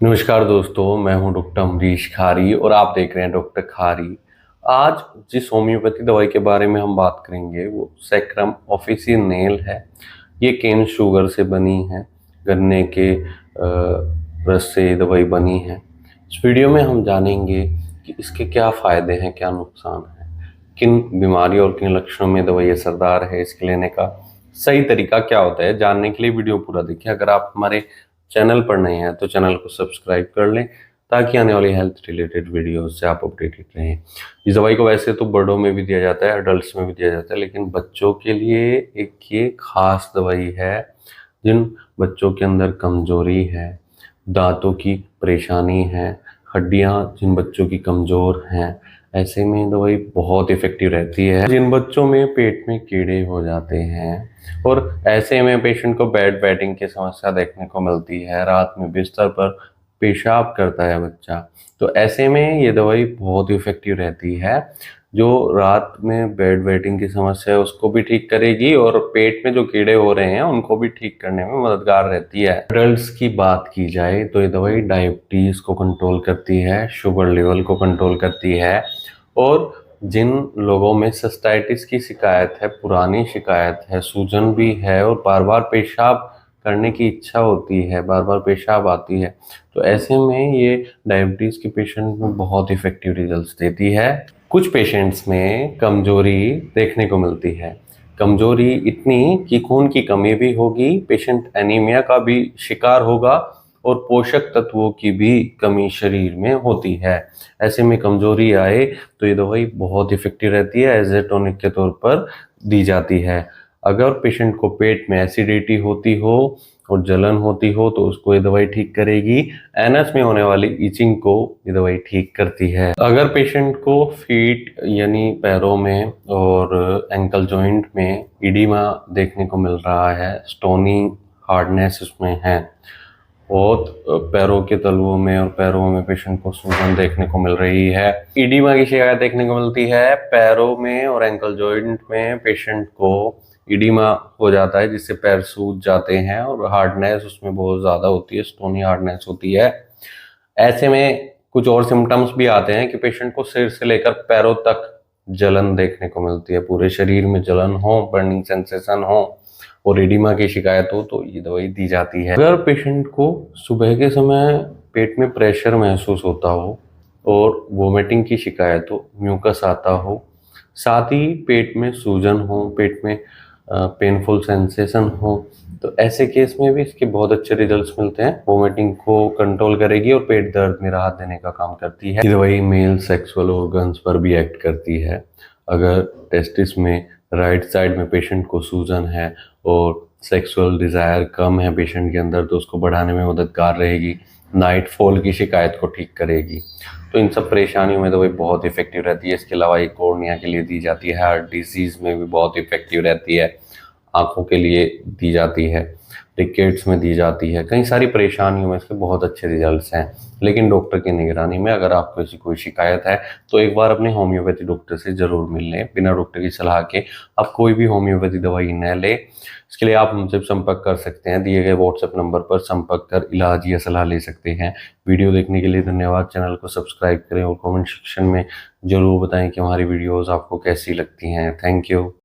नमस्कार दोस्तों, मैं हूं डॉक्टर अमरीश खारी और आप देख रहे हैं डॉक्टर खारी। आज जिस होम्योपैथी दवाई के बारे में हम बात करेंगे वो सैक्रम ऑफिसिनेल है। ये केन शुगर से बनी है, गन्ने के रस से ये दवाई बनी है। इस वीडियो में हम जानेंगे कि इसके क्या फ़ायदे हैं, क्या नुकसान है, किन बीमारियों और किन लक्षणों में दवाई असरदार है, इसके लेने का सही तरीका क्या होता है। जानने के लिए वीडियो पूरा देखिए। अगर आप हमारे चैनल पर नए हैं तो चैनल को सब्सक्राइब कर लें ताकि आने वाली हेल्थ रिलेटेड वीडियो से आप अपडेटेड रहें। इस दवाई को वैसे तो बड़ों में भी दिया जाता है, एडल्ट्स में भी दिया जाता है, लेकिन बच्चों के लिए एक ये खास दवाई है। जिन बच्चों के अंदर कमजोरी है, दांतों की परेशानी है, हड्डियां जिन बच्चों की कमजोर हैं, ऐसे में दवाई बहुत इफेक्टिव रहती है। जिन बच्चों में पेट में कीड़े हो जाते हैं और ऐसे में पेशेंट को बेड वेटिंग की समस्या देखने को मिलती है, रात में बिस्तर पर पेशाब करता है बच्चा, तो ऐसे में ये दवाई बहुत इफेक्टिव रहती है। जो रात में बेड वेटिंग की समस्या है उसको भी ठीक करेगी और पेट में जो कीड़े हो रहे हैं उनको भी ठीक करने में मददगार रहती है। एडल्ट्स की बात की जाए तो ये दवाई डायबिटीज को कंट्रोल करती है, शुगर लेवल को कंट्रोल करती है और जिन लोगों में सिस्टाइटिस की शिकायत है, पुरानी शिकायत है, सूजन भी है और बार बार पेशाब करने की इच्छा होती है, बार बार पेशाब आती है, तो ऐसे में ये डायबिटीज़ के पेशेंट में बहुत इफेक्टिव रिजल्ट्स देती है। कुछ पेशेंट्स में कमजोरी देखने को मिलती है, कमजोरी इतनी कि खून की कमी भी होगी, पेशेंट एनीमिया का भी शिकार होगा और पोषक तत्वों की भी कमी शरीर में होती है। ऐसे में कमजोरी आए तो ये दवाई बहुत इफेक्टिव रहती है, एज ए टॉनिक के तौर पर दी जाती है। अगर पेशेंट को पेट में एसिडिटी होती हो और जलन होती हो तो उसको ये दवाई ठीक करेगी। एनस में होने वाली इचिंग को ये दवाई ठीक करती है। अगर पेशेंट को फीट यानी पैरों में और एंकल जॉइंट में इडीमा देखने को मिल रहा है, स्टोनी हार्डनेस उसमें है, बहुत पैरों के तलवों में और पैरों में पेशेंट को सूजन देखने को मिल रही है, इडीमा की शिकायत देखने को मिलती है, पैरों में और एंकल जॉइंट में पेशेंट को इडीमा हो जाता है जिससे पैर सूज जाते हैं और हार्डनेस उसमें बहुत ज़्यादा होती है, स्टोनी हार्डनेस होती है। ऐसे में कुछ और सिम्टम्स भी आते हैं कि पेशेंट को सिर से लेकर पैरों तक जलन देखने को मिलती है, पूरे शरीर में जलन हो, बर्निंग सेंसेशन हो और एडिमा की शिकायत हो तो ये दवाई दी जाती है। अगर पेशेंट को सुबह के समय पेट में प्रेशर महसूस होता हो और वोमिटिंग की शिकायत हो, म्यूकस आता हो, साथ ही पेट में सूजन हो, पेट में पेनफुल सेंसेशन हो, तो ऐसे केस में भी इसके बहुत अच्छे रिजल्ट्स मिलते हैं। वोमिटिंग को कंट्रोल करेगी और पेट दर्द में राहत देने का काम करती है। ये दवाई मेल सेक्सुअल ऑर्गन्स पर भी एक्ट करती है। अगर टेस्टिस में राइट साइड में पेशेंट को सूजन है और सेक्सुअल डिज़ायर कम है पेशेंट के अंदर तो उसको बढ़ाने में मददगार रहेगी। नाइट फॉल की शिकायत को ठीक करेगी। तो इन सब परेशानियों में दवाई बहुत इफेक्टिव रहती है। इसके अलावा एक कॉर्निया के लिए दी जाती है, हार्ट डिजीज़ में भी बहुत इफेक्टिव रहती है, आँखों के लिए दी जाती है, रिकेट्स में दी जाती है, कई सारी परेशानियों में इसके बहुत अच्छे रिजल्ट्स हैं। लेकिन डॉक्टर की निगरानी में अगर आपको ऐसी कोई शिकायत है तो एक बार अपने होम्योपैथी डॉक्टर से ज़रूर मिल लें। बिना डॉक्टर की सलाह के आप कोई भी होम्योपैथी दवाई न लें। इसके लिए आप हमसे संपर्क कर सकते हैं, दिए गए व्हाट्सएप नंबर पर संपर्क कर इलाज या सलाह ले सकते हैं। वीडियो देखने के लिए धन्यवाद। चैनल को सब्सक्राइब करें और कमेंट सेक्शन में ज़रूर बताएं कि हमारी वीडियोज़ आपको कैसी लगती हैं। Thank you.